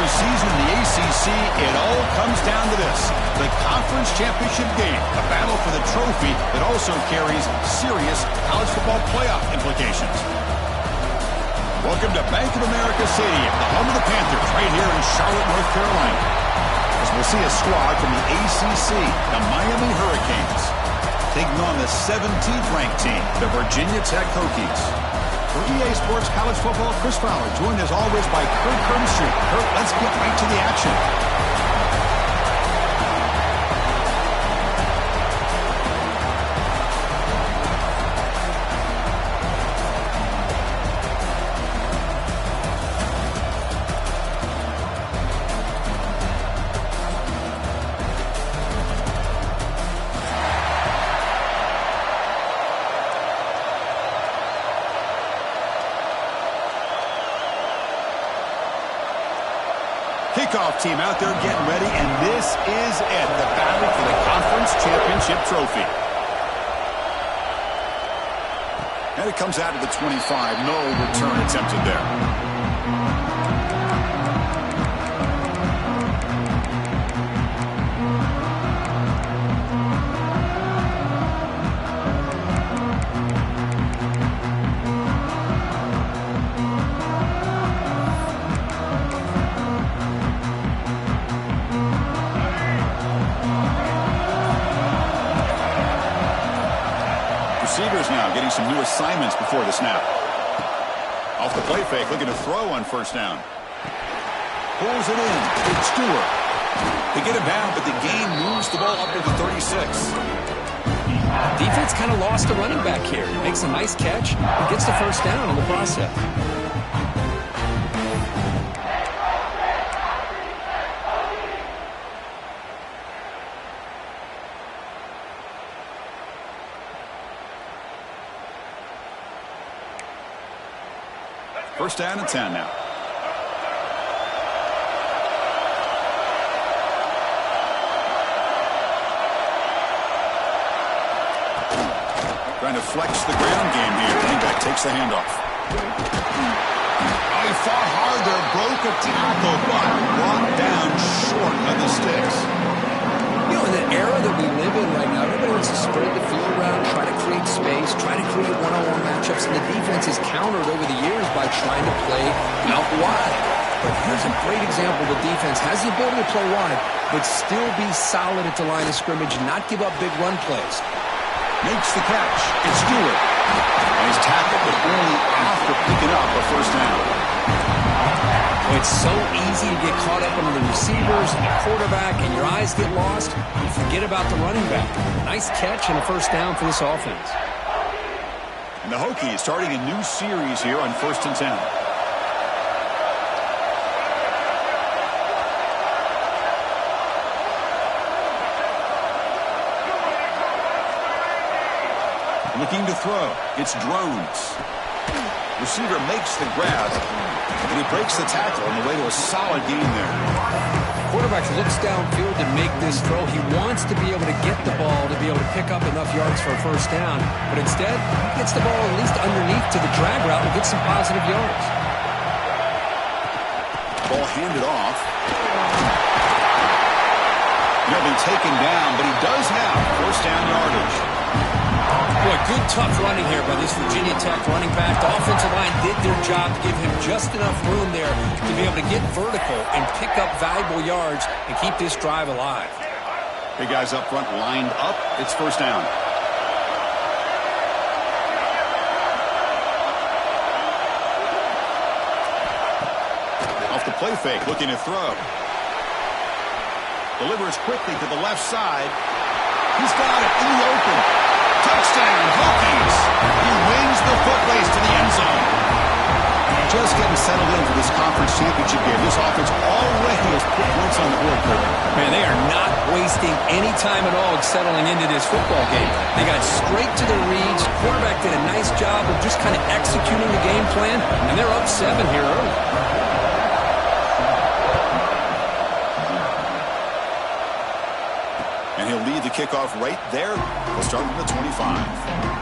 season in the ACC, it all comes down to this. The conference championship game, a battle for the trophy that also carries serious college football playoff implications. Welcome to Bank of America Stadium, the home of the Panthers, right here in Charlotte, North Carolina. As we'll see a squad from the ACC, the Miami Hurricanes, taking on the 17th ranked team, the Virginia Tech Hokies. For EA Sports College Football, Chris Fowler, joined as always by Kurt Kermstreet. Kurt, let's get right to the action. Kickoff team out there getting ready, and this is it, the battle for the conference championship trophy. And it comes out of the 25. No return attempted there. Receivers now getting some new assignments before the snap. Off the play fake, looking to throw on first down. Pulls it in. It's Stewart. They get him down, but the game moves the ball up to the 36. Defense kind of lost a running back here. Makes a nice catch. Gets the first down in the process. First down and 10 now. Trying to flex the ground game here. Running back takes the handoff. Oh, he fought hard there. Broke a tackle, but brought down short of the sticks. You know, in the era that we live in right now, everybody wants to spread the field around, try to create space, try to create one-on-one matchups, and the defense is countered over the years by trying to play out wide. But here's a great example. The defense has the ability to play wide, but still be solid at the line of scrimmage, not give up big run plays. Makes the catch. It's Stewart. And he's tackled, but only after picking up a first down. It's so easy to get caught up under the receivers and the quarterback, and your eyes get lost. You forget about the running back. Nice catch and a first down for this offense. And the Hokies starting a new series here on 1st and 10. Looking to throw. It's Drones. Receiver makes the grab, and he breaks the tackle on the way to a solid gain there. Quarterback looks downfield to make this throw. He wants to be able to get the ball to be able to pick up enough yards for a first down, but instead, he gets the ball at least underneath to the drag route and gets some positive yards. Ball handed off. He'll be taken down, but he does have first down yardage. Boy, good tough running here by this Virginia Tech running back. The offensive line did their job to give him just enough room there to be able to get vertical and pick up valuable yards and keep this drive alive. Big guys up front lined up. It's first down. Off the play fake, looking to throw. Delivers quickly to the left side. He's got it in the open. Touchdown, Hokies. He wins the foot race to the end zone. Just getting settled in for this conference championship game. This offense already has put points on the board, Kurt. Man, they are not wasting any time at all settling into this football game. They got straight to their reads. Quarterback did a nice job of just kind of executing the game plan, and they're up 7 here early. And he'll lead the kickoff right there. We'll start from the 25.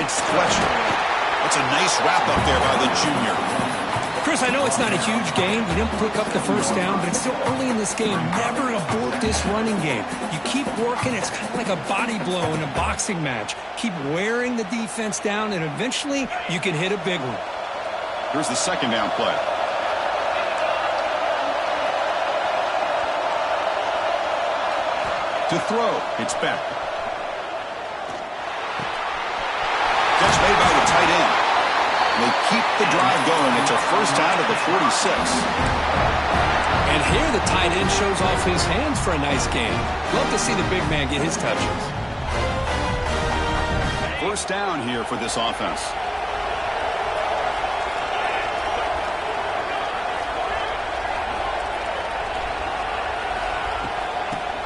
It's Fletcher. That's a nice wrap-up there by the junior. Chris, I know it's not a huge gain. You didn't pick up the first down, but it's still early in this game. Never abort this running game. You keep working. It's kind of like a body blow in a boxing match. Keep wearing the defense down, and eventually you can hit a big one. Here's the second down play. To throw, it's Beck. Catch made by the tight end. They keep the drive going. It's a first down at the 46. And here the tight end shows off his hands for a nice gain. Love to see the big man get his touches. First down here for this offense.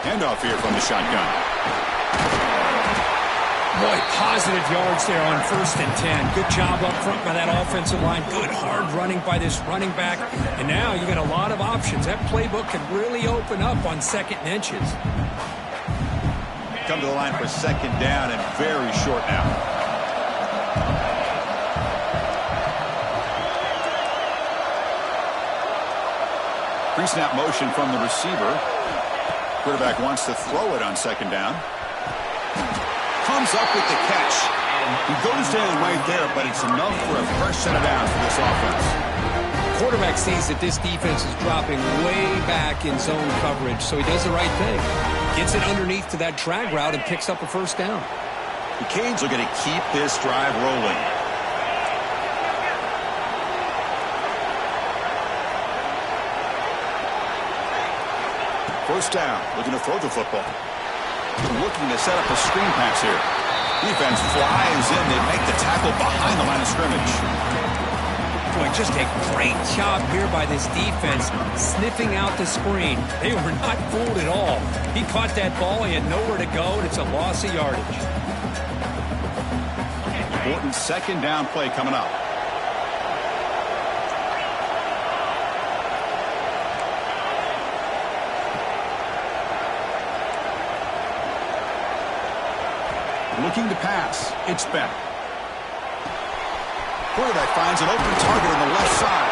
Handoff here from the shotgun. Boy, positive yards there on 1st and 10. Good job up front by that offensive line. Good hard running by this running back. And now you got a lot of options. That playbook can really open up on 2nd and inches. Come to the line for second down and very short now. Pre-snap motion from the receiver. Quarterback wants to throw it on second down. Comes up with the catch. He goes down right there, but it's enough for a fresh set of downs for this offense. Quarterback sees that this defense is dropping way back in zone coverage, so he does the right thing. Gets it underneath to that drag route and picks up a first down. The Canes are going to keep this drive rolling. First down, looking to throw the football. Looking to set up a screen pass here. Defense flies in. They make the tackle behind the line of scrimmage. Boy, just a great job here by this defense, sniffing out the screen. They were not fooled at all. He caught that ball. He had nowhere to go, and it's a loss of yardage. Important second down play coming up. Looking to pass. It's Beck. Quarterback finds an open target on the left side.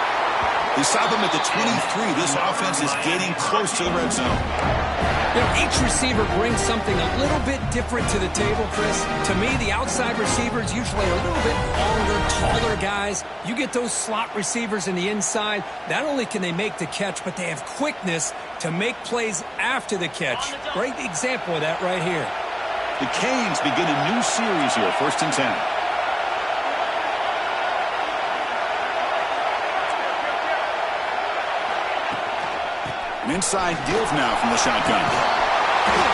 They stop him at the 23. This offense is getting close to the red zone. You know, each receiver brings something a little bit different to the table, Chris. To me, the outside receivers usually are a little bit longer, taller guys. You get those slot receivers in the inside. Not only can they make the catch, but they have quickness to make plays after the catch. Great example of that right here. The Canes begin a new series here, 1st and 10. An inside give now from the shotgun.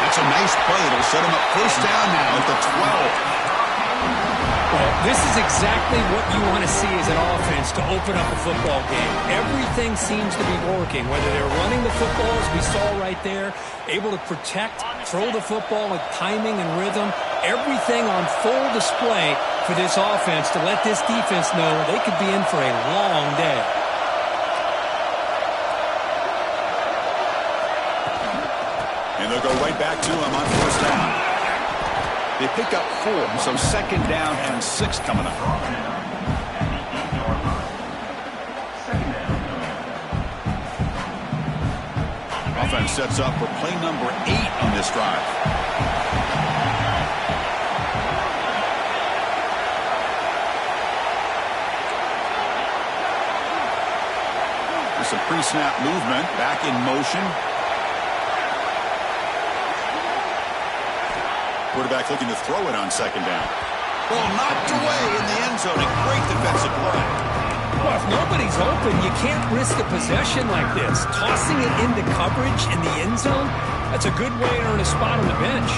That's a nice play. It'll set him up first down now at the 12. Well, this is exactly what you want to see as an offense to open up a football game. Everything seems to be working, whether they're running the football, as we saw right there, able to protect, throw the football with timing and rhythm. Everything on full display for this offense to let this defense know they could be in for a long day. And they'll go right back to him on first down. They pick up 4, so second down and 6 coming up. Offense sets up for play number 8 on this drive. There's some pre-snap movement, back in motion. Quarterback looking to throw it on second down. Ball knocked away in the end zone. A great defensive play. Well, if nobody's open, you can't risk a possession like this. Tossing it into coverage in the end zone, that's a good way to earn a spot on the bench.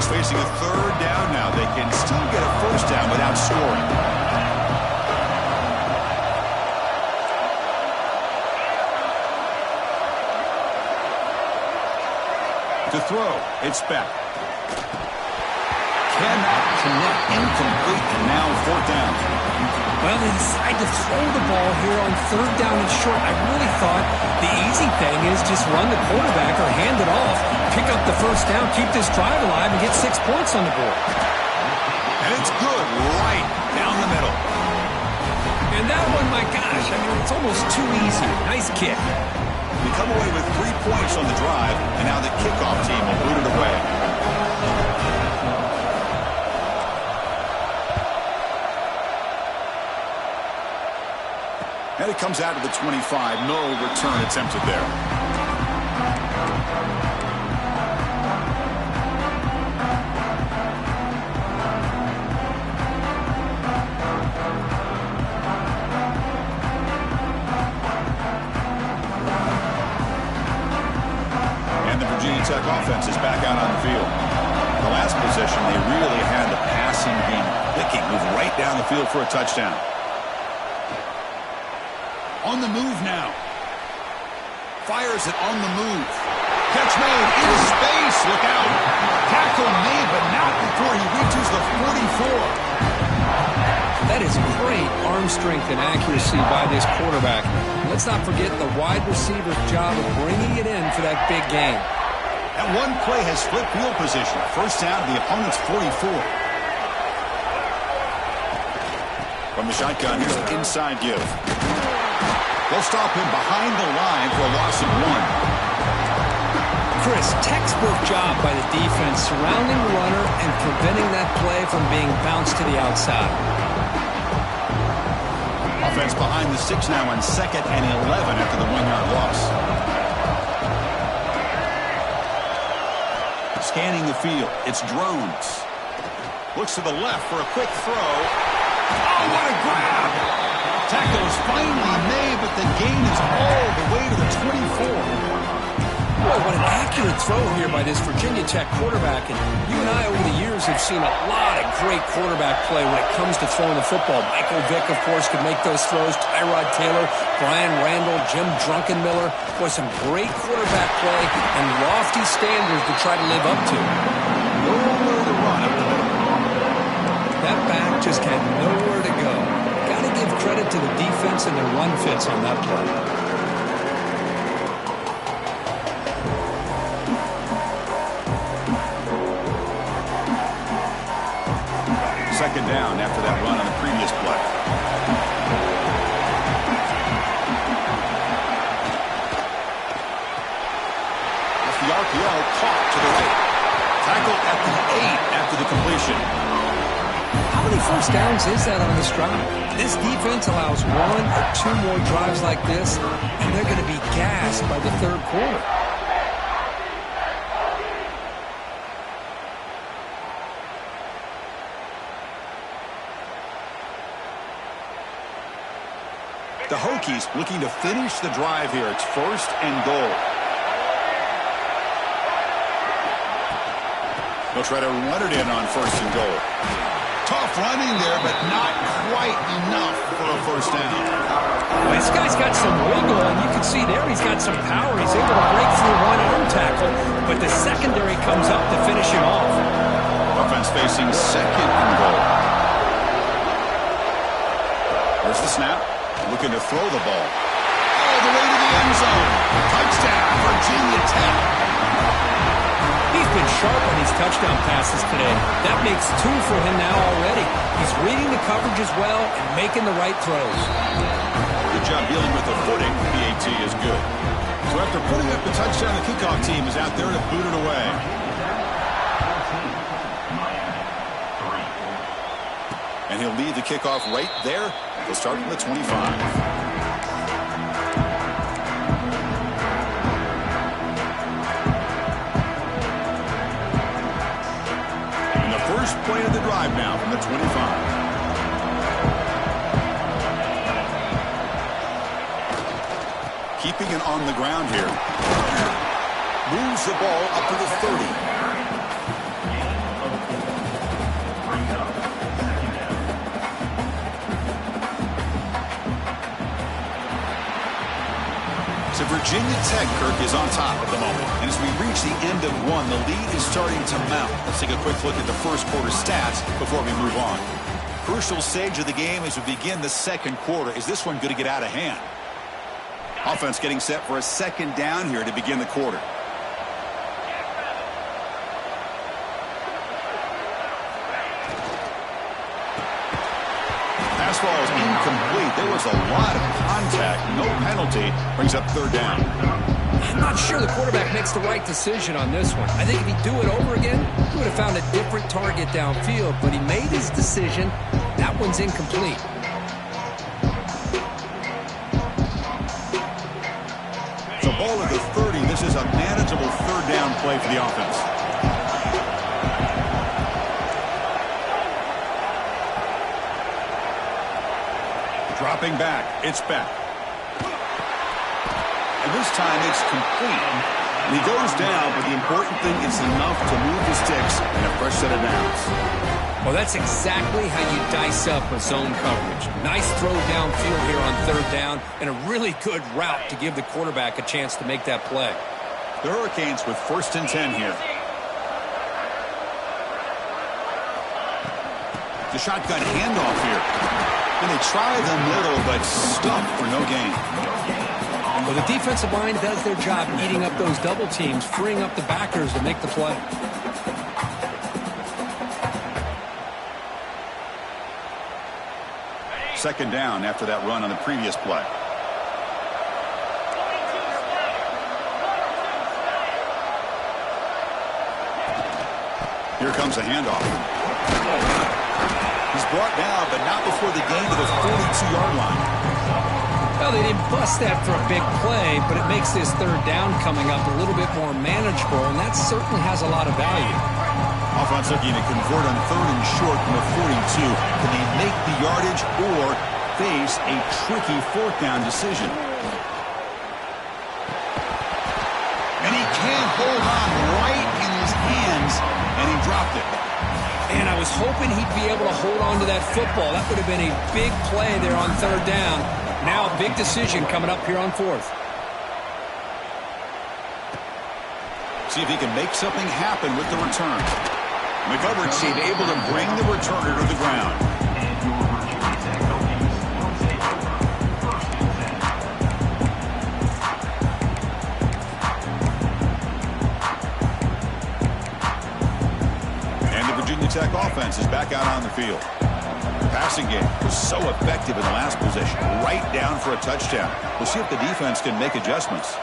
Facing a third down now. They can still get a first down without scoring. To throw, it's Beck. cannot connect, incomplete, and now fourth down. Well, they decide to throw the ball here on third down and short. I really thought the easy thing is just run the quarterback or hand it off, pick up the first down, keep this drive alive, and get 6 points on the board. And it's good right down the middle. And that one, my gosh, I mean, it's almost too easy. Nice kick. We come away with 3 points on the drive, and now the kickoff team will boot it away. And it comes out to the 25. No return attempted there. And the Virginia Tech offense is back out on the field. The last possession, they really had the passing game clicking, moved right down the field for a touchdown. On the move now. Fires it on the move. Catch made into space. Look out. Tackle made, but not before he reaches the 44. That is great arm strength and accuracy by this quarterback. Let's not forget the wide receiver's job of bringing it in for that big game. That one play has flipped field position. First down to the opponent's 44. From the shotgun, here's an inside give. They'll stop him behind the line for a loss of 1. Chris, textbook job by the defense surrounding the runner and preventing that play from being bounced to the outside. Offense behind the 6 now on 2nd and 11 after the 1-yard loss. Scanning the field, it's drones. Looks to the left for a quick throw. Oh, what a grab! Tackle is finally made, but the gain is all the way to the 24. Boy, what an accurate throw here by this Virginia Tech quarterback. And you and I over the years have seen a lot of great quarterback play when it comes to throwing the football. Michael Vick, of course, could make those throws. Tyrod Taylor, Brian Randall, Jim Druckenmiller. Boy, some great quarterback play and lofty standards to try to live up to. Nowhere to run up the middle. That back just had nowhere to go. Got to give credit to the defense and their run fits on that play. Second down after that run on the previous play. That's the RPO caught to the right. Tackle at the 8 after the completion. How many first downs is that on this drive? This defense allows 1 or 2 more drives like this, and they're going to be gassed by the third quarter. The Hokies looking to finish the drive here. It's 1st and goal. They'll try to run it in on 1st and goal. Tough running there, but not quite enough for a first down. Well, this guy's got some wiggle, and you can see there he's got some power. He's able to break through one arm tackle, but the secondary comes up to finish him off. Offense facing 2nd and goal. There's the snap. Looking to throw the ball. All the way to the end zone. Touchdown, Virginia Tech. He's been sharp on these touchdown passes today. That makes 2 for him now already. He's reading the coverage as well and making the right throws. Good job dealing with the footing. PAT is good. So after putting up the touchdown, the kickoff team is out there to boot it away. And he'll lead the kickoff right there. He'll start from the 25. And the first play of the drive now from the 25. Keeping it on the ground here. Moves the ball up to the 30. Virginia Tech, Kirk, is on top at the moment. And as we reach the end of one, the lead is starting to mount. Let's take a quick look at the first quarter stats before we move on. Crucial stage of the game as we begin the second quarter. Is this one going to get out of hand? Offense getting set for a second down here to begin the quarter. Pass ball is incomplete. There was a lot of contact. No penalty. Brings up third down. I'm not sure the quarterback makes the right decision on this one. I think if he'd do it over again, he would have found a different target downfield. But he made his decision. That one's incomplete. The ball at the 30. This is a manageable third down play for the offense. Dropping back. It's back. And this time it's complete. He goes down, but the important thing is enough to move the sticks and a fresh set of downs. Well, that's exactly how you dice up a zone coverage. Nice throw downfield here on third down and a really good route to give the quarterback a chance to make that play. The Hurricanes with 1st and 10 here. The shotgun handoff here. And they try the middle, but stuffed for no gain. Well, the defensive line does their job eating up those double teams, freeing up the backers to make the play. Second down after that run on the previous play. Here comes a handoff. He's brought down, but not before the gain to the 42-yard line. Well, they didn't bust that for a big play, but it makes this third down coming up a little bit more manageable, and that certainly has a lot of value. Offense looking to convert on 3rd and short from the 42. Can they make the yardage or face a tricky 4th down decision? And he can't hold on right in his hands, and he dropped it. And I was hoping he'd be able to hold on to that football. That would have been a big play there on 3rd down. Now a big decision coming up here on 4th. See if he can make something happen with the return. The coverage team able to bring the returner to the ground. And the Virginia Tech offense is back out on the field. The passing game was so effective in the last possession, right down for a touchdown. We'll see if the defense can make adjustments.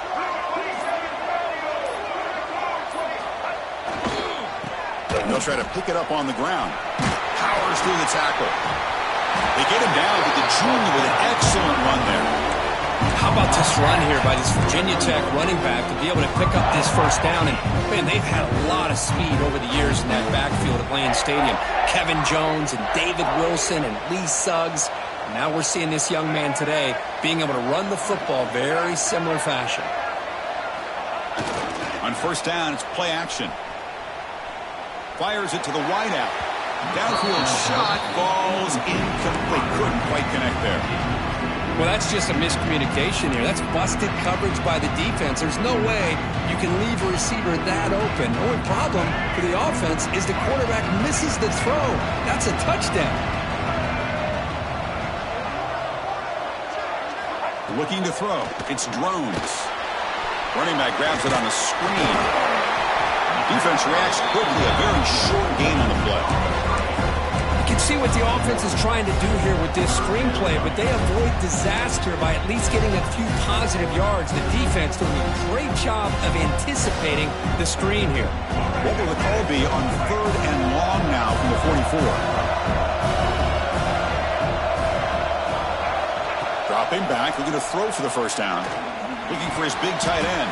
They'll try to pick it up on the ground. Powers through the tackle. They get him down, but the junior with an excellent run there. How about this run here by this Virginia Tech running back to be able to pick up this first down? And, man, they've had a lot of speed over the years in that backfield at Lane Stadium. Kevin Jones and David Wilson and Lee Suggs. And now we're seeing this young man today being able to run the football very similar fashion. On 1st down, it's play action. Fires it to the wideout. Downfield shot, falls incomplete. Couldn't quite connect there. Well, that's just a miscommunication here. That's busted coverage by the defense. There's no way you can leave a receiver that open. The only problem for the offense is the quarterback misses the throw. That's a touchdown. Looking to throw. It's Drones. Running back grabs it on a screen. Defense reacts quickly. A very short gain on the play. You can see what the offense is trying to do here with this screenplay, but they avoid disaster by at least getting a few positive yards. The defense doing a great job of anticipating the screen here. What will the call be on 3rd and long now from the 44? Dropping back, looking to throw for the first down. Looking for his big tight end.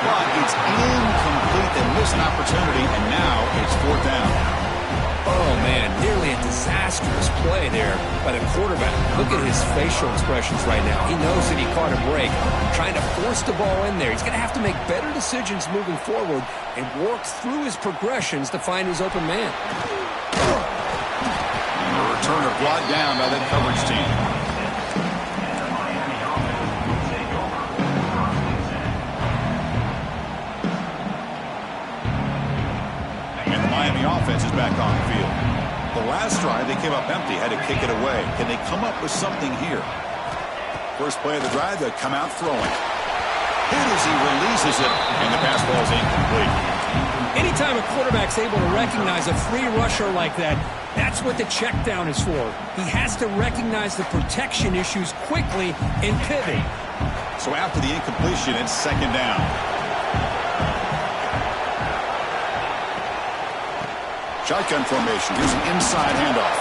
But it's incomplete. They miss an opportunity, and now it's 4th down. Oh, man, nearly a disastrous play there by the quarterback. Look at his facial expressions right now. He knows that he caught a break, trying to force the ball in there. He's going to have to make better decisions moving forward and work through his progressions to find his open man. And the returner brought down by that coverage team. the offense is back on the field. The last drive, they came up empty, had to kick it away. Can they come up with something here? First play of the drive, they'll come out throwing. Hit as he releases it, and the pass ball is incomplete. Anytime a quarterback's able to recognize a free rusher like that, that's what the check down is for. He has to recognize the protection issues quickly and pivot. So after the incompletion, it's second down. Shotgun formation. Here's an inside handoff.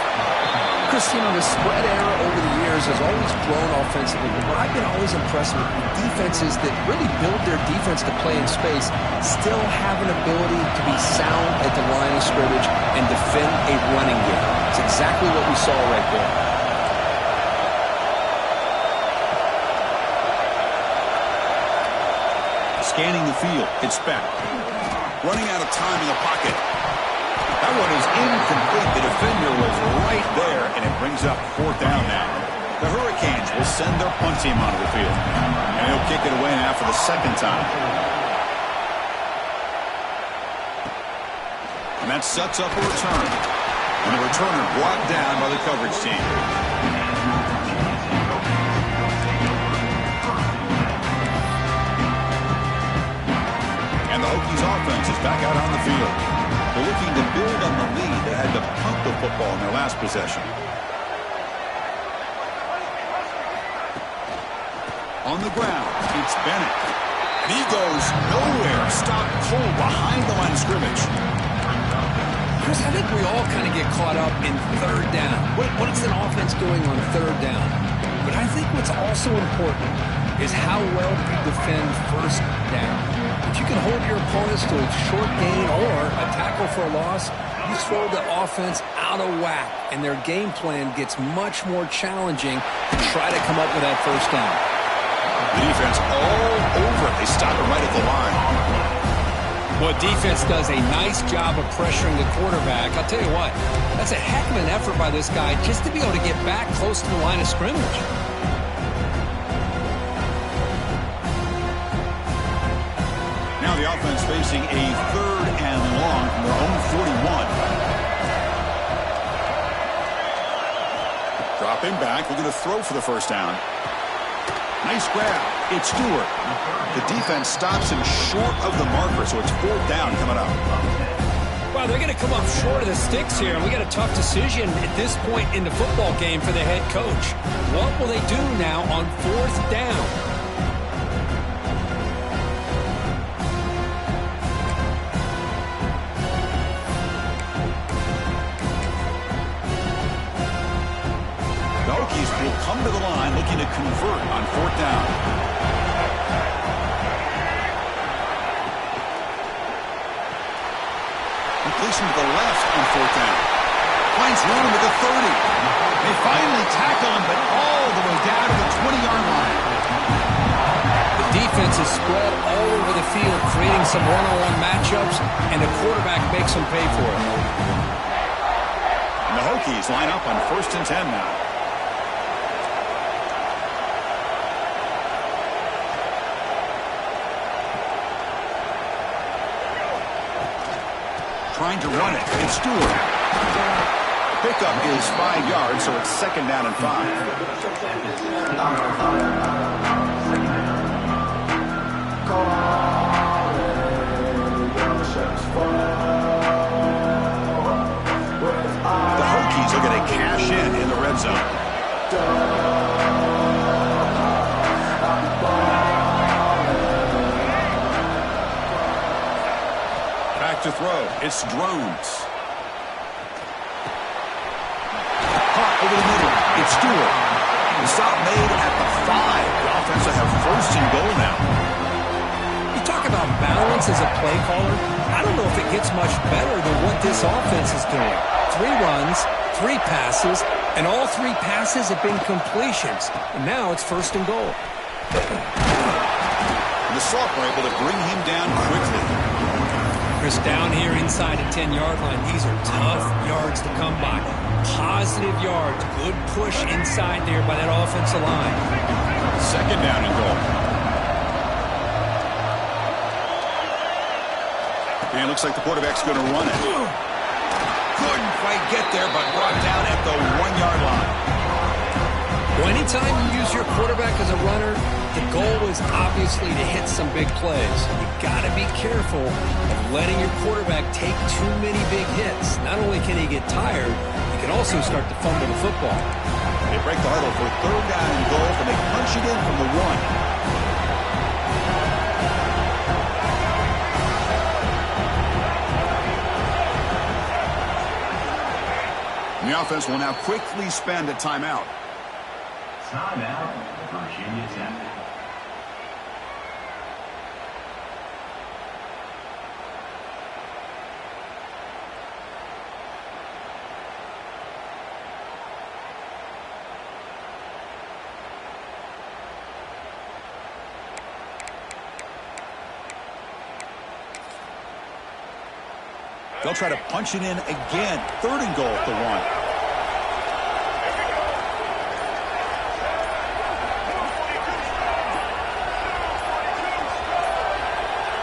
Chris, the spread era over the years has always grown offensively, but what I've been always impressed with defenses that really build their defense to play in space still have an ability to be sound at the line of scrimmage and defend a running game. It's exactly what we saw right there. Scanning the field, it's back. Running out of time in the pocket. That one is incomplete. The defender was right there, and it brings up fourth down now. The Hurricanes will send their punt team onto the field. And he'll kick it away now for the second time. And that sets up a return. And the returner brought down by the coverage team. And the Hokies offense is back out on the field. They're looking to build on the lead. They had to punt the football in their last possession. On the ground, it's Bennett. And he goes nowhere. Stop cold behind the line of scrimmage. Chris, I think we all kind of get caught up in third down. What is an offense doing on third down? But I think what's also important is how well you defend first down. If you can hold your opponents to a short gain or a tackle for a loss, you throw the offense out of whack, and their game plan gets much more challenging to try to come up with that first down. The defense all over it. They stop it right at the line. Well, defense does a nice job of pressuring the quarterback. I'll tell you what, that's a heck of an effort by this guy just to be able to get back close to the line of scrimmage. Now the offense facing a third and long from their own 41. Dropping back, looking to throw for the first down. Nice grab. It's Stewart. The defense stops him short of the marker, so it's fourth down coming up. Well, they're going to come up short of the sticks here, and we got a tough decision at this point in the football game for the head coach. What will they do now on fourth down? The Hokies will come to the line looking to convert on fourth down. Completion to the left on fourth down. Finds room to the 30. They finally tackle him, but all the way down to the 20-yard line. The defense is spread all over the field, creating some one-on-one matchups, and the quarterback makes them pay for it. And the Hokies line up on 1st and 10 now. Trying to run it. It's Stewart. Pickup is 5 yards, so it's second down and 5. The Hokies are going to cash in the red zone. To throw. It's Drones. Caught over the middle. It's Stewart. The stop made at the 5. The offense will have 1st and goal now. You talk about balance as a play caller. I don't know if it gets much better than what this offense is doing. 3 runs, 3 passes, and all 3 passes have been completions. And now it's 1st and goal. And the Salk were able to bring him down quickly. Chris, down here inside the 10-yard line, these are tough yards to come by. Positive yards, good push inside there by that offensive line. Second down and goal. And it looks like the quarterback's going to run it. Couldn't quite get there, but brought down at the 1-yard line. Well, anytime you use your quarterback as a runner, the goal is obviously to hit some big plays. You got to be careful of letting your quarterback take too many big hits. Not only can he get tired, he can also start to fumble the football. They break the huddle for 3rd down and goal, and they punch it in from the 1. The offense will now quickly spend a timeout. Timeout, Virginia Tech. They'll try to punch it in again. 3rd and goal at the 1.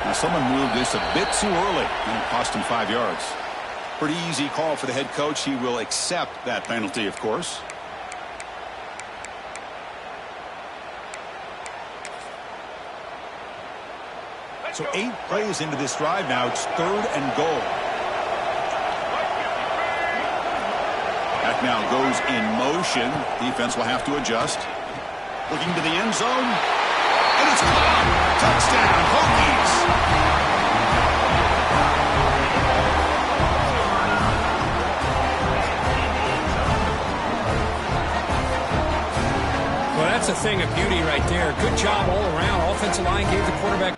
Now someone moved this a bit too early, and it cost him 5 yards. Pretty easy call for the head coach. He will accept that penalty, of course. So 8 plays into this drive now. It's 3rd and goal. That now goes in motion. Defense will have to adjust. Looking to the end zone. And it's caught. Touchdown, Hokies. Well, that's a thing of beauty right there. Good job all around. Offensive line gave the quarterback.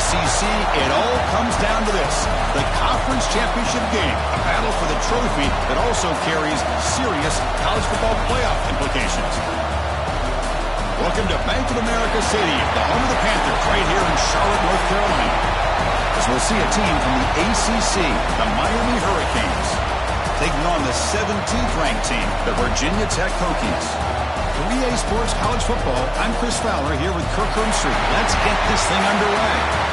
ACC, it all comes down to this. The conference championship game, a battle for the trophy that also carries serious college football playoff implications. Welcome to Bank of America Stadium, the home of the Panthers, right here in Charlotte, North Carolina. As we'll see a team from the ACC, the Miami Hurricanes, taking on the 17th ranked team, the Virginia Tech Hokies. 3A Sports College Football, I'm Chris Fowler here with Kirk Herbstreit. Let's get this thing underway.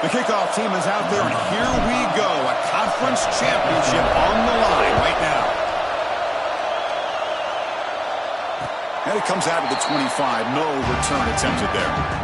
The kickoff team is out there, and here we go. A conference championship on the line right now. And it comes out of the 25. No return attempted there.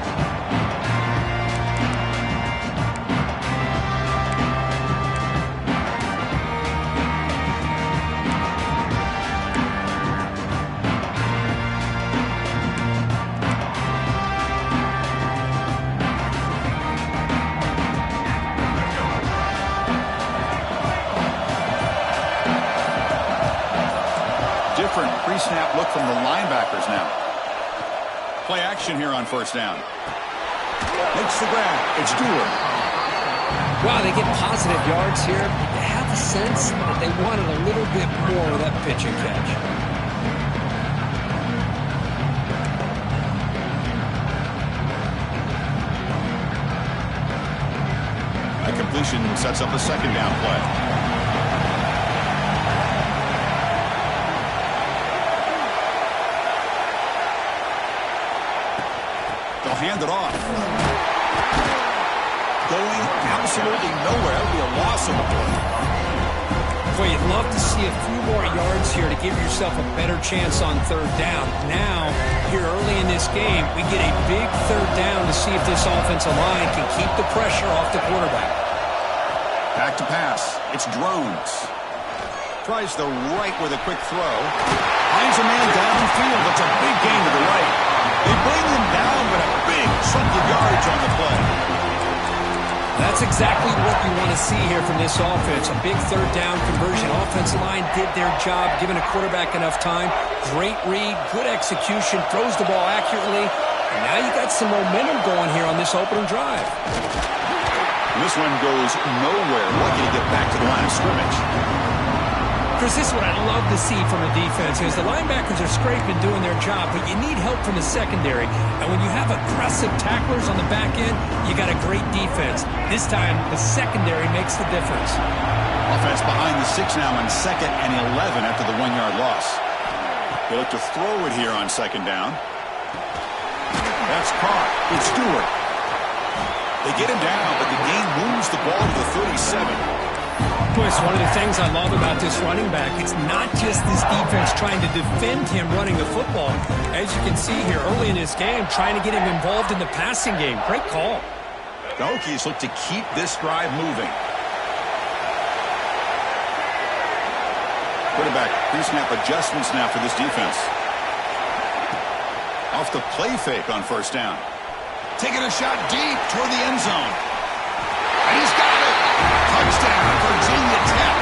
Pre-snap look from the linebackers now. Play action here on first down. Makes the grab. It's Stewart. Wow, they get positive yards here. They have the sense that they wanted a little bit more of that pitch and catch. The completion sets up a second down play. Hand it off. Going absolutely nowhere. That would be a loss of the play. Boy, you'd love to see a few more yards here to give yourself a better chance on third down. Now, here early in this game, we get a big third down to see if this offensive line can keep the pressure off the quarterback. Back to pass. It's Drones. Tries the right with a quick throw. Finds a man downfield. That's a big gain to the right. They bring him down, but a big chunk of yardage on the play. That's exactly what you want to see here from this offense. A big third down conversion. Offensive line did their job, giving a quarterback enough time. Great read, good execution, throws the ball accurately. And now you got some momentum going here on this opening drive. And this one goes nowhere. Lucky to get back to the line of scrimmage. Chris, this is what I love to see from the defense is the linebackers are scraping, doing their job, but you need help from the secondary. And when you have aggressive tacklers on the back end, you got a great defense. This time, the secondary makes the difference. Offense behind the 6 now on 2nd and 11 after the 1-yard loss. They look to throw it here on 2nd down. That's caught. It's Stewart. They get him down, but the game moves the ball to the 37. Boy, it's one of the things I love about this running back. It's not just this defense trying to defend him running the football. As you can see here early in this game, trying to get him involved in the passing game. Great call. The Hokies look to keep this drive moving. Quarterback pre-snap adjustments now for this defense. Off the play fake on first down. Taking a shot deep toward the end zone. And he's got it. Touchdown, Virginia Tech.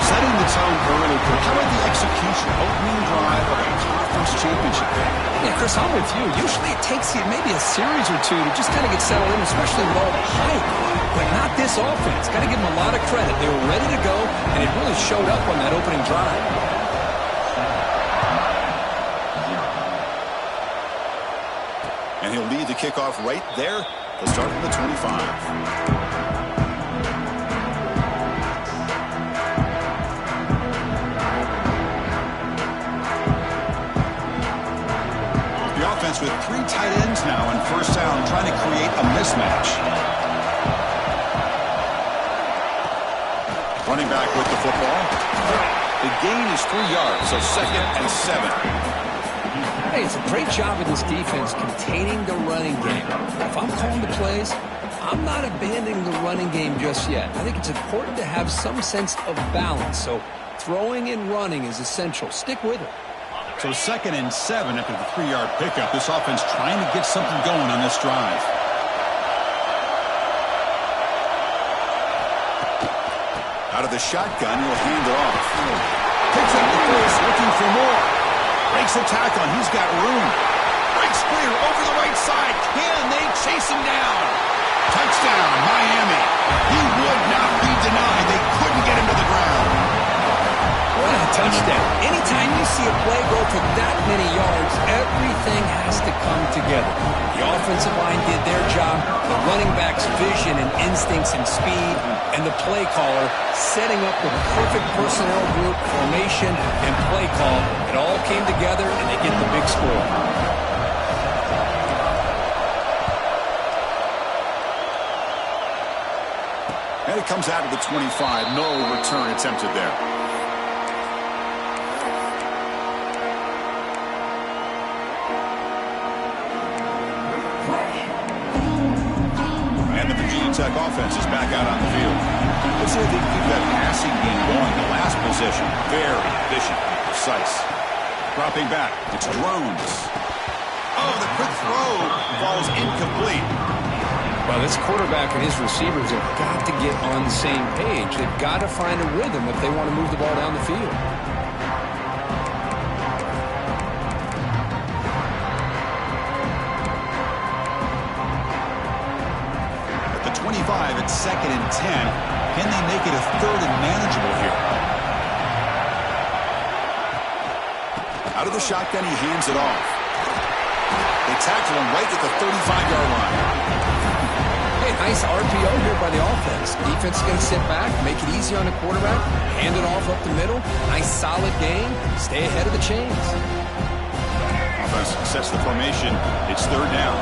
Setting the tone early. How about the execution? Opening drive of a conference championship game. Yeah, Chris, I'm with you. Usually it takes you maybe a series or two to just kind of get settled in, especially with all the hype. But not this offense. Got to give them a lot of credit. They were ready to go, and it really showed up on that opening drive. And he'll lead the kickoff right there to start from the 25. With 3 tight ends now on first down, trying to create a mismatch. Running back with the football. The gain is 3 yards, so 2nd and 7. Hey, it's a great job of this defense containing the running game. If I'm calling the plays, I'm not abandoning the running game just yet. I think it's important to have some sense of balance. So throwing and running is essential. Stick with it. So 2nd and 7 after the 3-yard pickup. This offense trying to get something going on this drive. Out of the shotgun, he'll hand it off. Picks up the first, looking for more. Breaks the tackle, and he's got room. Breaks clear over the right side. Can they chase him down? Touchdown, Miami. He would not be denied. They couldn't get him to the ground. What a touchdown. Anytime you see a play go for that many yards, everything has to come together. The offensive line did their job, the running back's vision and instincts and speed, and the play caller setting up the perfect personnel group, formation, and play call. It all came together, and they get the big score. And it comes out to the 25. No return attempted there. And the Virginia Tech offense is back out on the field. Let's see if they can keep that passing game going. The last possession, very efficient and precise. Dropping back, it's Drones. Oh, the quick throw falls incomplete. Well, this quarterback and his receivers have got to get on the same page. They've got to find a rhythm if they want to move the ball down the field. At the 25, it's 2nd and 10. Can they make it a 3rd and manageable here? Out of the shotgun, he hands it off. They tackle him right at the 35-yard line. Nice RPO here by the offense. Defense is going to sit back, make it easy on the quarterback, hand it off up the middle. Nice solid game. Stay ahead of the chains. Offense sets the formation. It's 3rd down.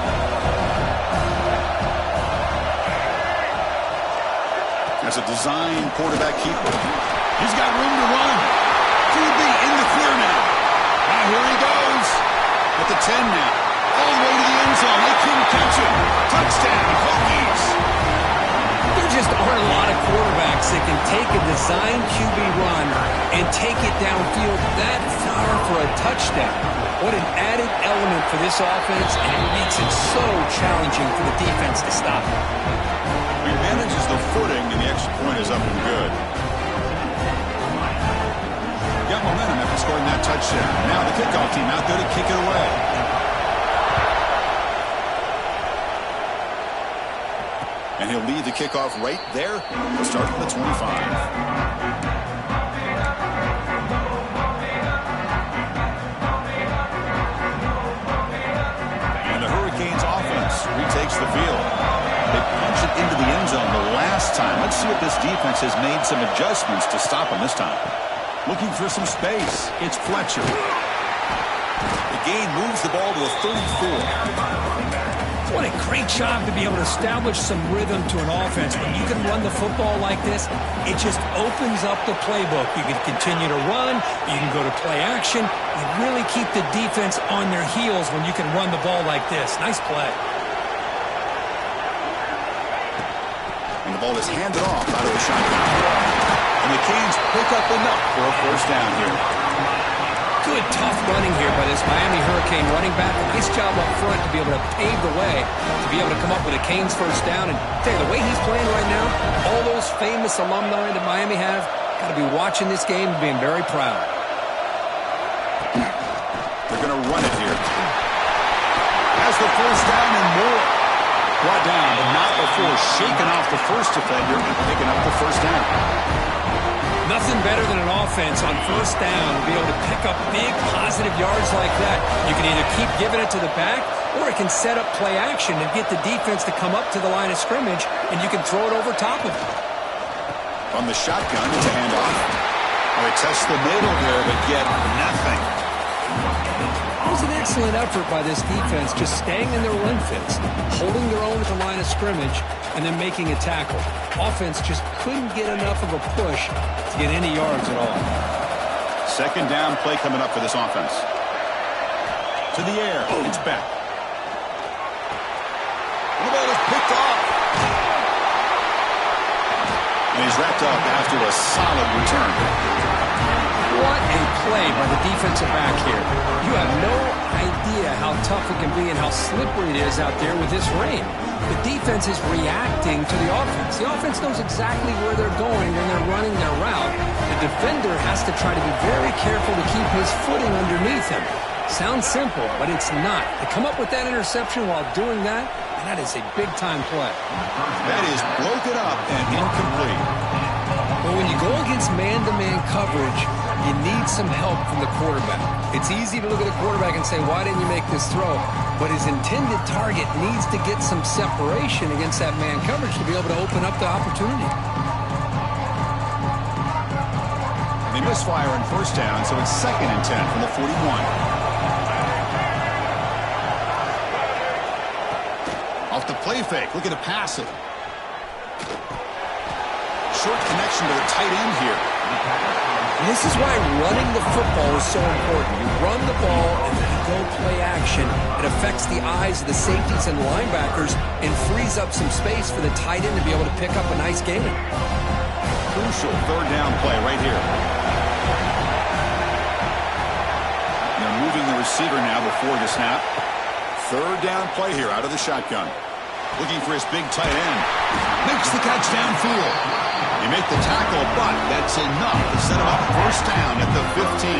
That's a design quarterback keeper. He's got room to run. QB in the clear now. Now here he goes. At the 10 now. All the way to the end zone. They couldn't catch him. Touchdown, Hokies. There just aren't a lot of quarterbacks that can take a design QB run and take it downfield that far for a touchdown. What an added element for this offense, and it makes it so challenging for the defense to stop. He manages the footing, and the extra point is up and good. Got momentum after scoring that touchdown. Now the kickoff team out there to kick it away. And he'll lead the kickoff right there. He'll start from the 25. And the Hurricanes offense retakes the field. They punch it into the end zone the last time. Let's see if this defense has made some adjustments to stop them this time. Looking for some space. It's Fletcher. The gain moves the ball to the 34. What a great job to be able to establish some rhythm to an offense. When you can run the football like this, it just opens up the playbook. You can continue to run. You can go to play action. You really keep the defense on their heels when you can run the ball like this. Nice play. And the ball is handed off out of the shotgun. And the Canes pick up enough for a 1st down here. Good, tough running here by this Miami Hurricane running back. Nice job up front to be able to pave the way, to be able to come up with a Canes 1st down. And tell you, the way he's playing right now, all those famous alumni that Miami have, got to be watching this game and being very proud. They're going to run it here. Has the 1st down and more. Brought down, but not before shaking off the first defender and picking up the 1st down. Nothing better than an offense on 1st down to be able to pick up big positive yards like that. You can either keep giving it to the back, or it can set up play action and get the defense to come up to the line of scrimmage, and you can throw it over top of it. From the shotgun, it's a handoff. They test the middle here, but get nothing. It was an excellent effort by this defense, just staying in their run fits, holding their own at the line of scrimmage, and then making a tackle. Offense just couldn't get enough of a push to get any yards at all. 2nd down play coming up for this offense. To the air. It's back. And the ball is picked off. And he's wrapped up after a solid return. What a play by the defensive back here. You have no idea how tough it can be and how slippery it is out there with this rain. The defense is reacting to the offense. The offense knows exactly where they're going when they're running their route. The defender has to try to be very careful to keep his footing underneath him. Sounds simple, but it's not. To come up with that interception while doing that, and that is a big-time play. That is broken up and incomplete. But when you go against man-to-man coverage, you need some help from the quarterback. It's easy to look at the quarterback and say, why didn't you make this throw? But his intended target needs to get some separation against that man coverage to be able to open up the opportunity. They misfire on first down, so it's 2nd and 10 from the 41. Off the play fake, looking to pass it. Short connection to the tight end here. This is why running the football is so important. You run the ball and then you go play action. It affects the eyes of the safeties and linebackers and frees up some space for the tight end to be able to pick up a nice gain. Crucial 3rd down play right here. They're moving the receiver now before the snap. 3rd down play here out of the shotgun. Looking for his big tight end. Makes the catch downfield. You make the tackle, but that's enough to set him up first down at the 15.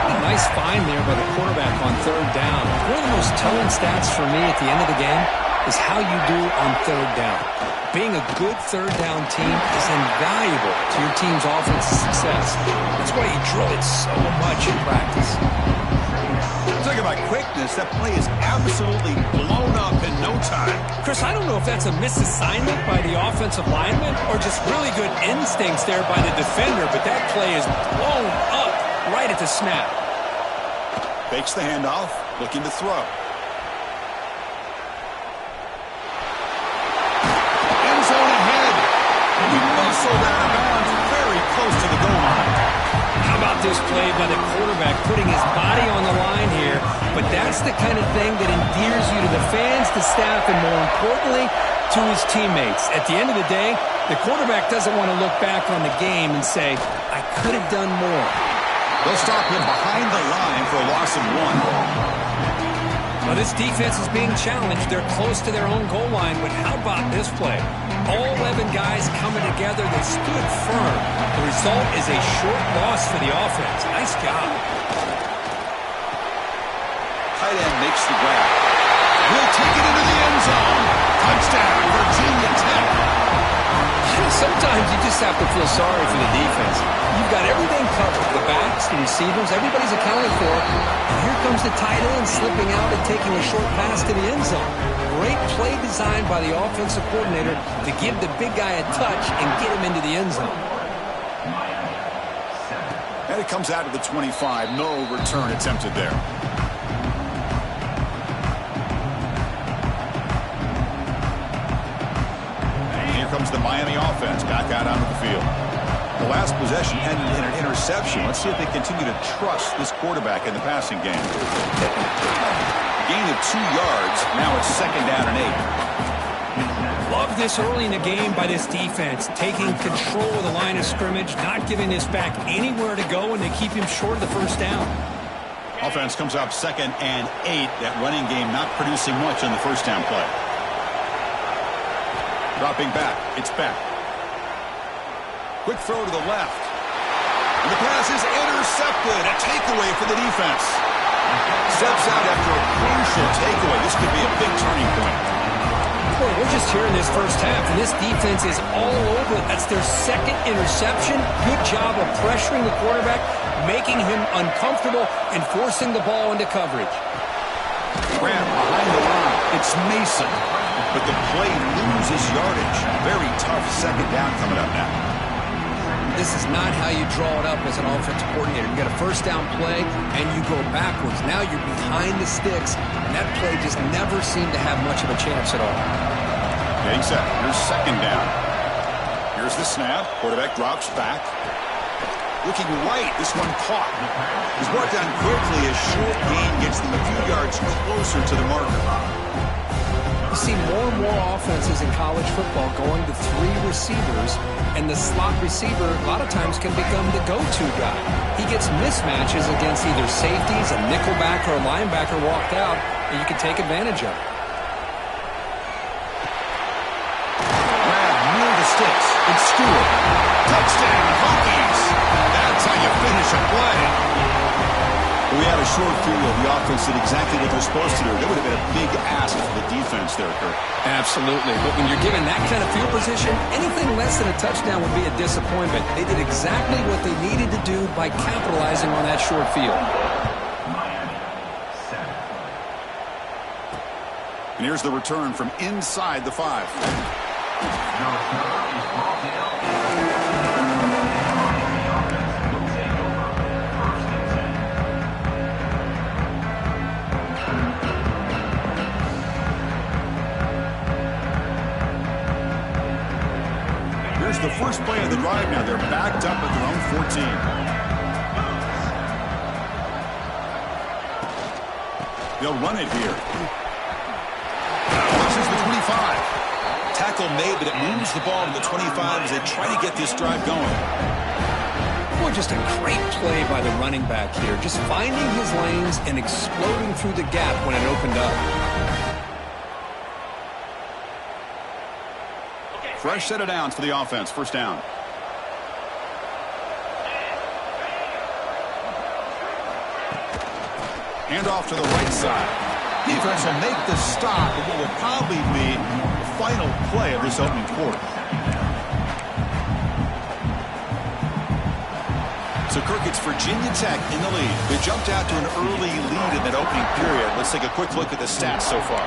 A nice find there by the quarterback on 3rd down. One of the most telling stats for me at the end of the game is how you do on 3rd down. Being a good 3rd down team is invaluable to your team's offensive success. That's why you drill it so much in practice. Talking about quickness, that play is absolutely blown up in no time. Chris, I don't know if that's a misassignment by the offensive lineman or just really good instincts there by the defender, but that play is blown up right at the snap. Fakes the handoff, looking to throw. End zone ahead. He muscled out of bounds very close to the goal line. How about this play by the quarterback putting his body on the line here? But that's the kind of thing that endears you to the fans, the staff, and more importantly, to his teammates. At the end of the day, the quarterback doesn't want to look back on the game and say, I could have done more. They'll stop him behind the line for a loss of 1. Well, this defense is being challenged. They're close to their own goal line, but how about this play? All 11 guys coming together. They stood firm. The result is a short loss for the offense. Nice job. Tight end makes the grab. He'll take it into the end zone. Touchdown, Virginia Tech. Sometimes you just have to feel sorry for the defense. You've got everything covered. The backs, the receivers, everybody's accounted for. And here comes the tight end slipping out and taking a short pass to the end zone. Great play design by the offensive coordinator to give the big guy a touch and get him into the end zone. And it comes out of the 25. No return attempted there. Comes the Miami offense back out onto the field. The last possession ended in an interception. Let's see if they continue to trust this quarterback in the passing game. Gain of 2 yards. Now it's 2nd down and 8. Love this early in the game by this defense, taking control of the line of scrimmage, not giving this back anywhere to go, and they keep him short of the first down. Offense comes up 2nd and 8. That running game not producing much on the first down play. Dropping back. It's back. Quick throw to the left. And the pass is intercepted. A takeaway for the defense. Steps out after a crucial takeaway. This could be a big turning point. Boy, we're just here in this first half, and this defense is all over it. That's their 2nd interception. Good job of pressuring the quarterback, making him uncomfortable, and forcing the ball into coverage. Grant behind the line. It's Mason. But the play loses yardage. Very tough 2nd down coming up now. This is not how you draw it up as an offensive coordinator. You got a first down play, and you go backwards. Now you're behind the sticks, and that play just never seemed to have much of a chance at all. Getting set. Here's 2nd down. Here's the snap. Quarterback drops back. Looking right. This one caught. He's brought down quickly as short gain gets them a few yards closer to the marker. You see more and more offenses in college football going to 3 receivers, and the slot receiver a lot of times can become the go-to guy. He gets mismatches against either safeties, a nickelback, or a linebacker walked out, and you can take advantage of it. Grab near the sticks. It's Stewart. Touchdown, Hokies. That's how you finish a play. We had a short field. The offense did exactly what they're supposed to do. That would have been a big ask for the defense there, Kurt. Absolutely. But when you're given that kind of field position, anything less than a touchdown would be a disappointment. They did exactly what they needed to do by capitalizing on that short field. And here's the return from inside the 5. Here's the first play of the drive now. They're backed up at their own 14. They'll run it here. Crosses the 25. Tackle made, but it moves the ball to the 25 as they try to get this drive going. Boy, just a great play by the running back here. Just finding his lanes and exploding through the gap when it opened up. Fresh set of downs for the offense. First down. Hand off to the right side. Defense will make the stop of what will probably be the final play of this opening quarter. So, Kirk, it's Virginia Tech in the lead. They jumped out to an early lead in that opening period. Let's take a quick look at the stats so far.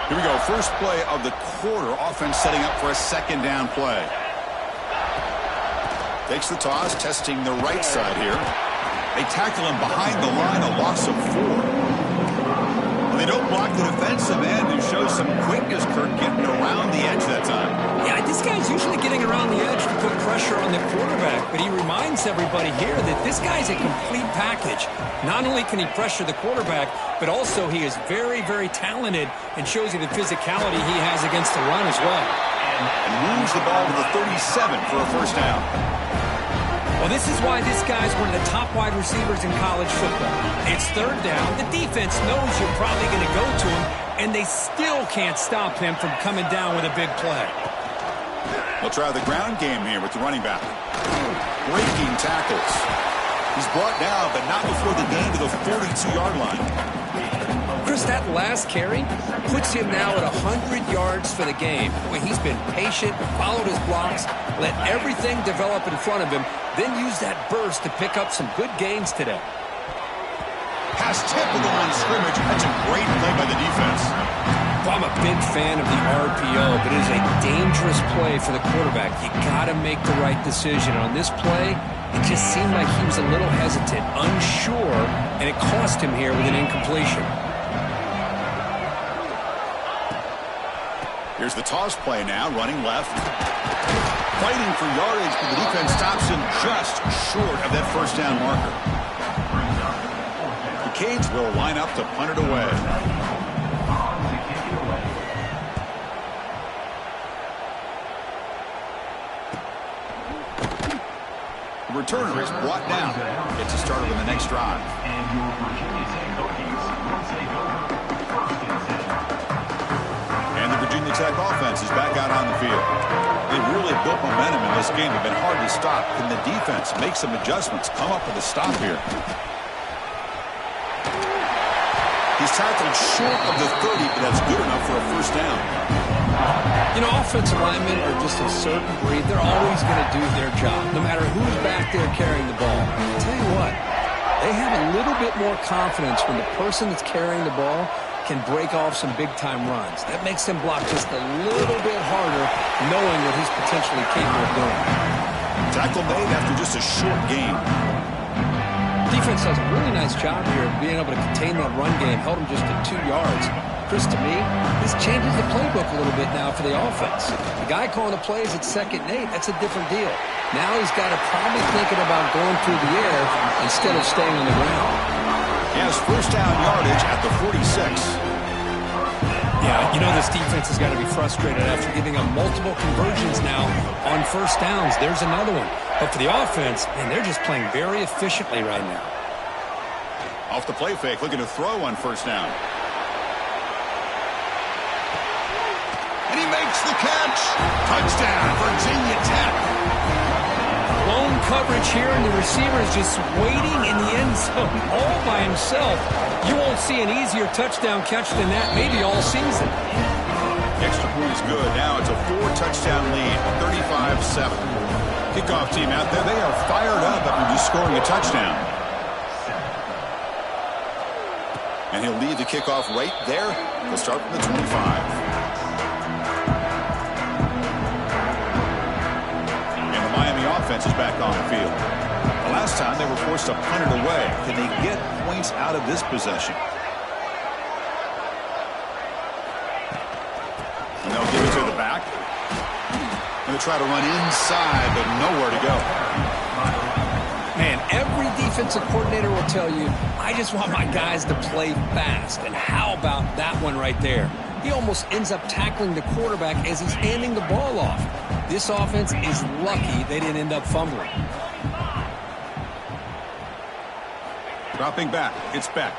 Here we go. First play of the quarter. Offense setting up for a second down play. Takes the toss, testing the right side here. They tackle him behind the line, a loss of 4. Well, they don't block the defensive end and show some quickness, Kirk, getting around the edge that time. Yeah, this guy's usually getting around the edge to put pressure on the quarterback, but he reminds everybody here that this guy's a complete package. Not only can he pressure the quarterback, but also he is very, very talented and shows you the physicality he has against the run as well. And moves the ball to the 37 for a first down. Well, this is why this guy's one of the top wide receivers in college football. It's third down. The defense knows you're probably going to go to him, and they still can't stop him from coming down with a big play. They'll try the ground game here with the running back. Breaking tackles. He's brought down, but not before the gain to the 42-yard line. Chris, that last carry puts him now at 100 yards for the game. Boy, he's been patient, followed his blocks, let everything develop in front of him, then use that burst to pick up some good gains today. Pass tip of the line of scrimmage. That's a great play by the defense. Well, I'm a big fan of the RPO, but it is a dangerous play for the quarterback. You got to make the right decision. On this play, it just seemed like he was a little hesitant, unsure, and it cost him here with an incompletion. Here's the toss play now, running left. Fighting for yardage, but the defense stops him just short of that first down marker. The Canes will line up to punt it away. The returner is brought down. Gets us started on the next drive. And the Virginia Tech offense is back out on the field. They've really built momentum in this game. They've been hard to stop. Can the defense make some adjustments? Come up with a stop here. He's tackled short of the 30, but that's good enough for a first down. You know, offensive linemen are just a certain breed. They're always going to do their job, no matter who's back there carrying the ball. I'll tell you what, they have a little bit more confidence when the person that's carrying the ball can break off some big-time runs. That makes them block just a little bit harder, knowing what he's potentially capable of doing. Tackle made after just a short game. Defense does a really nice job here of being able to contain that run game, held him just to 2 yards. Chris, to me, this changes the playbook a little bit now for the offense. The guy calling the plays at 2nd and 8, that's a different deal. Now he's got to probably thinking about going through the air instead of staying on the ground. He has first down yardage at the 46. Yeah, you know this defense has got to be frustrated after giving them multiple conversions now on first downs. There's another one. But for the offense, man, they're just playing very efficiently right now. Off the play fake, looking to throw on first down. And he makes the catch. Touchdown, Virginia Tech. Lone coverage here, and the receiver is just waiting in the end zone all by himself. You won't see an easier touchdown catch than that maybe all season. Extra point is good. Now it's a 4-touchdown lead, 35-7. Kickoff team out there, they are fired up after just scoring a touchdown. And he'll lead the kickoff right there. He'll start from the 25. And the Miami offense is back on the field. The last time they were forced to punt it away. Can they get points out of this possession? And they'll give it to the back. And they'll try to run inside, but nowhere to go. Man, every defensive coordinator will tell you, I just want my guys to play fast. And how about that one right there? He almost ends up tackling the quarterback as he's handing the ball off. This offense is lucky they didn't end up fumbling. Dropping back, it's Beck.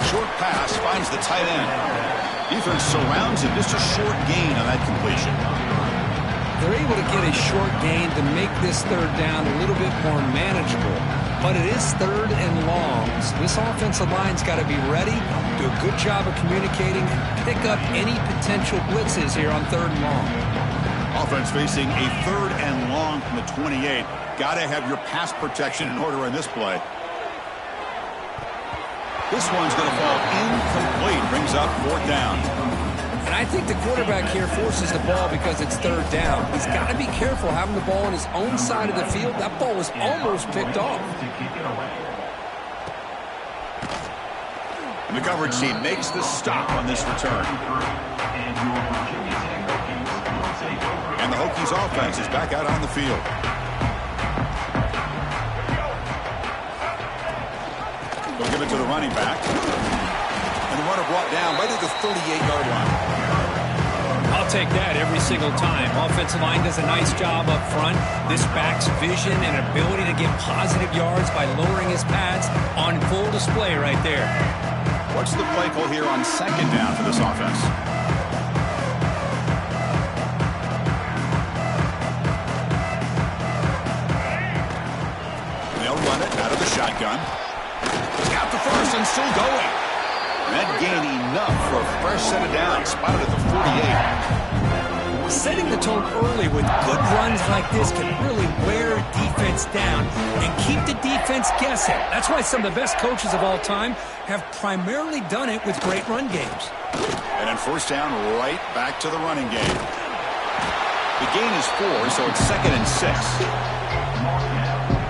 Short pass finds the tight end. Defense surrounds him, just a short gain on that completion. They're able to get a short gain to make this third down a little bit more manageable. But it is 3rd and long. So this offensive line's got to be ready, do a good job of communicating, and pick up any potential blitzes here on 3rd and long. Offense facing a 3rd and long from the 28. Got to have your pass protection in order in this play. This one's going to fall incomplete. Brings up 4th down. And I think the quarterback here forces the ball because it's 3rd down. He's got to be careful having the ball on his own side of the field. That ball was almost picked off. And the coverage team makes the stop on this return. And the Hokies offense is back out on the field. They'll give it to the running back. And the runner brought down right at the 38-yard line. I'll take that every single time. Offensive line does a nice job up front. This back's vision and ability to get positive yards by lowering his pads on full display right there. What's the play call here on 2nd down for this offense? They'll run it out of the shotgun. He's got the first and still going. That gained enough for a fresh set of downs, spotted at the 48. Setting the tone early with good runs like this can really wear defense down and keep the defense guessing. That's why some of the best coaches of all time have primarily done it with great run games. And then first down, right back to the running game. The gain is 4, so it's 2nd and 6.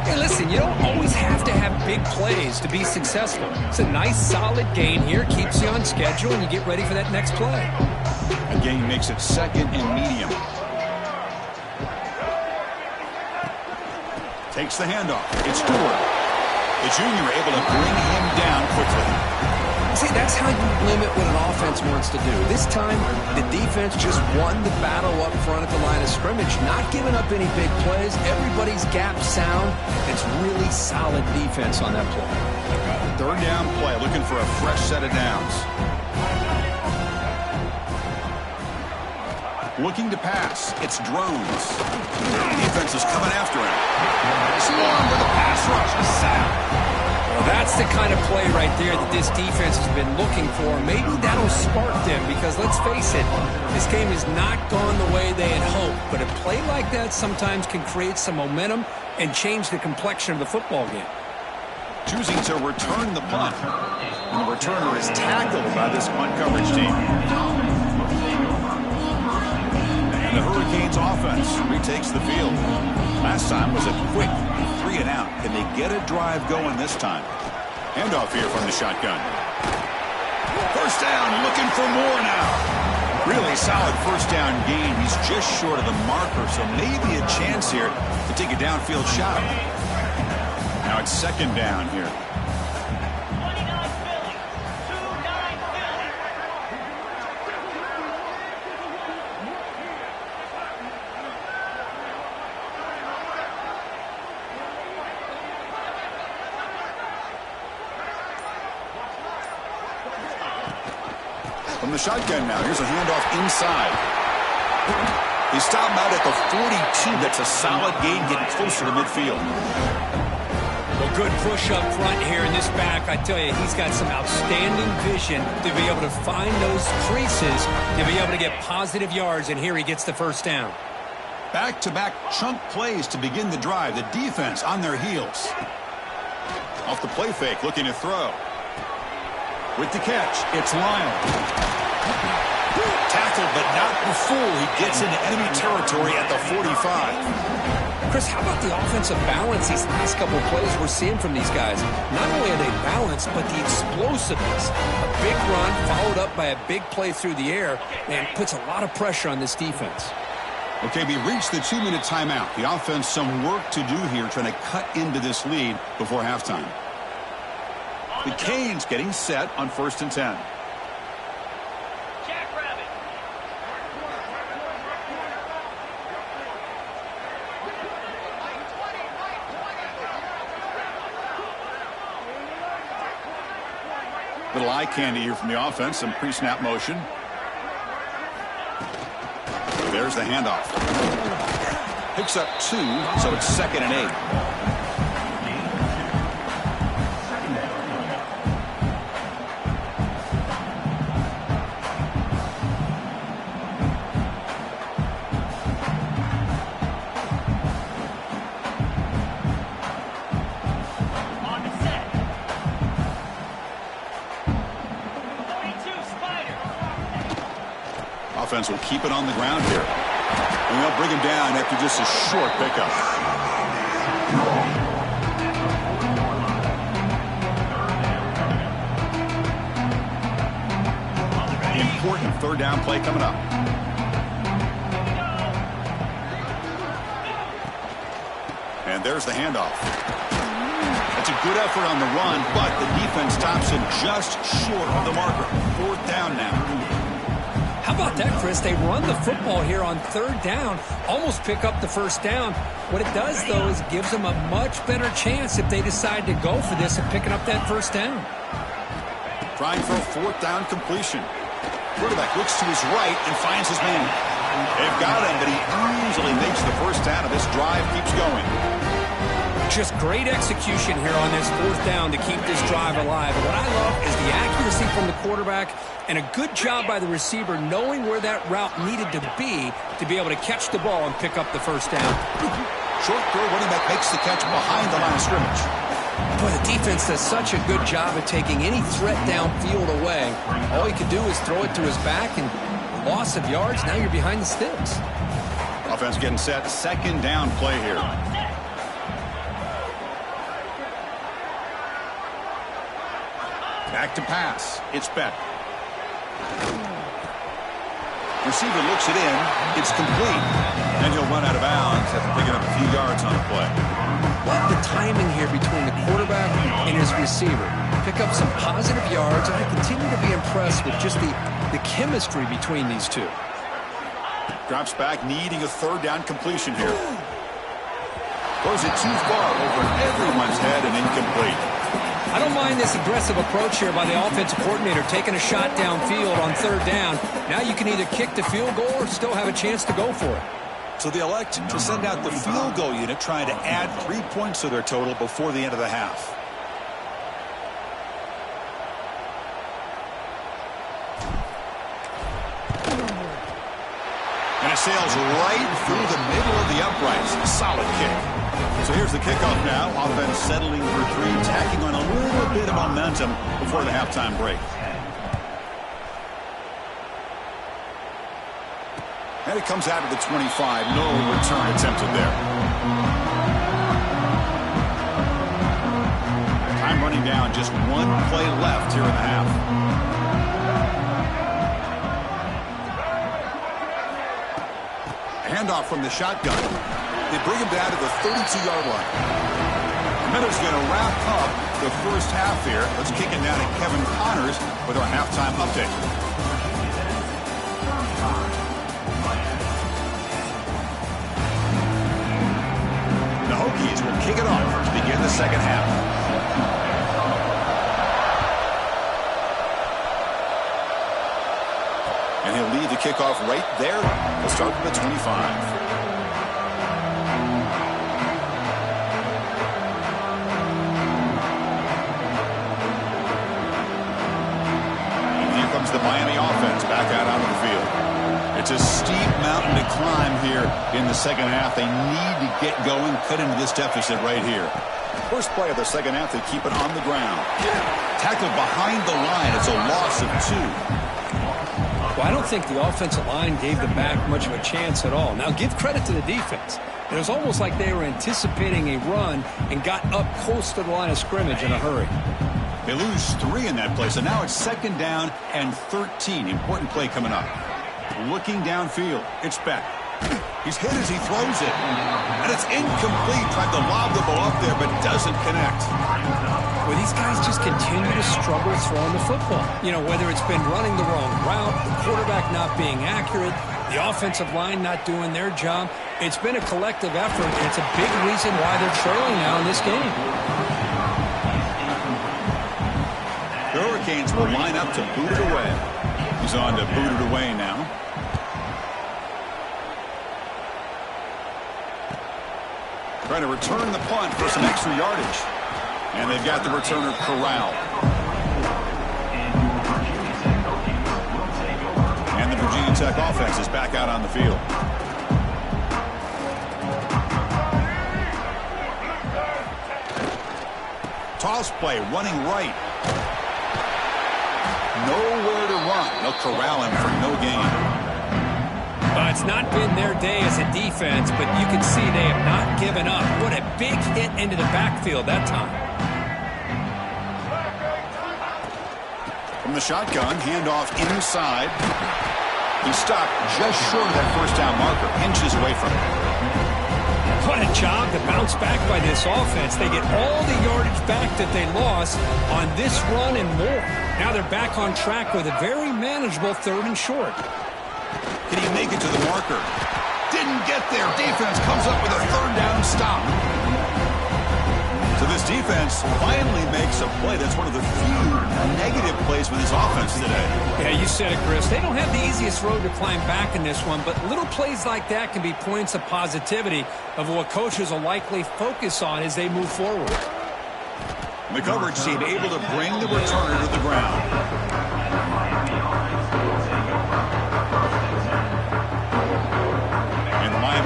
Hey, listen, you don't always have to have big plays to be successful. It's a nice, solid gain here, keeps you on schedule, and you get ready for that next play. A gain makes it 2nd and medium. Takes the handoff. It's Stewart. The junior able to bring him down quickly. See, that's how you limit what an offense wants to do. This time, the defense just won the battle up front at the line of scrimmage, not giving up any big plays. Everybody's gap sound. It's really solid defense on that play. 3rd down play, looking for a fresh set of downs. Looking to pass. It's Drones. Defense is coming after him. Swarm with a pass rush. A sack. Well, that's the kind of play right there that this defense has been looking for. Maybe that'll spark them because, let's face it, this game has not gone the way they had hoped. But a play like that sometimes can create some momentum and change the complexion of the football game. Choosing to return the punt. And the returner is tackled by this punt coverage team. And the Hurricanes offense retakes the field. Last time was a quick 3 and out. Can they get a drive going this time? Handoff here from the shotgun. first down, looking for more now. Really solid first down gain. He's just short of the marker, so maybe a chance here to take a downfield shot. Now it's second down here. From the shotgun now, here's a handoff inside. He stopped out at the 42. That's a solid gain, getting closer to midfield. Well, good push up front here in this back. I tell you, he's got some outstanding vision to be able to find those creases, to be able to get positive yards, and here he gets the first down. Back-to-back chunk plays to begin the drive. The defense on their heels. Off the play fake, looking to throw. With the catch, it's Lyle. Tackled, but not before he gets into enemy territory at the 45. Chris, how about the offensive balance these last couple of plays we're seeing from these guys? Not only are they balanced, but the explosiveness. A big run followed up by a big play through the air, and puts a lot of pressure on this defense. Okay, we reached the 2-minute timeout. The offense some work to do here, trying to cut into this lead before halftime. The Canes getting set on 1st and 10. Little eye candy here from the offense, some pre-snap motion. There's the handoff. Picks up 2, so it's 2nd and 8. Offense will keep it on the ground here. And they'll bring him down after just a short pickup. Important 3rd down play coming up. And there's the handoff. That's a good effort on the run, but the defense stops him just short of the marker. 4th down now. How about that, Chris? They run the football here on 3rd down, almost pick up the first down. What it does, though, is it gives them a much better chance if they decide to go for this and picking up that first down. Trying for a 4th down completion. Quarterback looks to his right and finds his man. They've got him, but he easily makes the first down, and this drive keeps going. Just great execution here on this 4th down to keep this drive alive. And what I love is the accuracy from the quarterback and a good job by the receiver knowing where that route needed to be able to catch the ball and pick up the first down. Short throw, running back makes the catch behind the line of scrimmage. Boy, the defense does such a good job of taking any threat downfield away. All he could do is throw it to his back, and loss of yards, now you're behind the sticks. Offense getting set, 2nd down play here. Back to pass. It's Beck. Receiver looks it in. It's complete. And he'll run out of bounds after picking up a few yards on the play. Love the timing here between the quarterback and his receiver. Pick up some positive yards, and I continue to be impressed with just the chemistry between these two. Drops back, needing a 3rd down completion here. Throws it too far over everyone's head and incomplete. I don't mind this aggressive approach here by the offensive coordinator, taking a shot downfield on 3rd down. Now you can either kick the field goal or still have a chance to go for it. So they elect to send out the field goal unit, trying to add 3 points to their total before the end of the half. And it sails right through the middle of the uprights. Solid kick. So here's the kickoff now. Offense settling for 3, tacking on a little bit of momentum before the halftime break. And it comes out of the 25. No return attempted there. Time running down. Just 1 play left here in the half. Handoff from the shotgun. They bring him down to the 32-yard line. Miller's going to wrap up the first half here. Let's kick it down to Kevin Connors with our halftime update. The Hokies will kick it off to begin the second half. And he'll lead the kickoff right there. He'll start from the 25. The Miami offense back out onto the field. It's a steep mountain to climb here in the second half. They need to get going, cut into this deficit right here. First play of the second half, they keep it on the ground. Tackled behind the line. It's a loss of 2. Well, I don't think the offensive line gave the back much of a chance at all. Now, give credit to the defense. It was almost like they were anticipating a run and got up close to the line of scrimmage in a hurry. They lose 3 in that play, so now it's second down and 13. Important play coming up. Looking downfield. It's Beck. He's hit as he throws it. And it's incomplete. Tried to lob the ball up there, but doesn't connect. Well, these guys just continue to struggle throwing the football. You know, whether it's been running the wrong route, the quarterback not being accurate, the offensive line not doing their job. It's been a collective effort, and it's a big reason why they're trailing now in this game. The Hurricanes will line up to boot it away. He's on to boot it away now. Trying to return the punt for some extra yardage. And they've got the returner corralled. And the Virginia Tech offense is back out on the field. Toss play, running right. Nowhere to run. They'll corral him for no gain. It's not been their day as a defense, but you can see they have not given up. What a big hit into the backfield that time. From the shotgun, handoff inside. He stopped just short of that first down marker, inches away from it. What a job to bounce back by this offense. They get all the yardage back that they lost on this run and more. Now they're back on track with a very manageable 3rd and short. Can he make it to the marker? Didn't get there. Defense comes up with a 3rd down stop. So this defense finally makes a play. That's one of the few negative plays with this offense today. Yeah, you said it, Chris. They don't have the easiest road to climb back in this one, but little plays like that can be points of positivity of what coaches will likely focus on as they move forward. The coverage team able to bring the returner to the ground.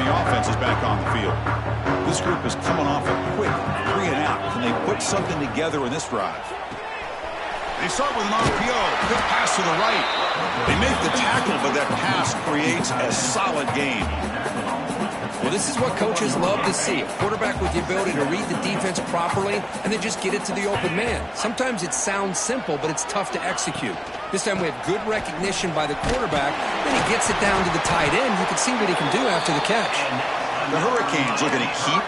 Offense is back on the field. This group is coming off a quick 3 and out. Can they put something together in this drive? They start with an RPO. Good pass to the right. They make the tackle, but that pass creates a solid gain. Well, this is what coaches love to see. A quarterback with the ability to read the defense properly and then just get it to the open man. Sometimes it sounds simple, but it's tough to execute. This time we have good recognition by the quarterback. Then he gets it down to the tight end. You can see what he can do after the catch. The Hurricanes looking to keep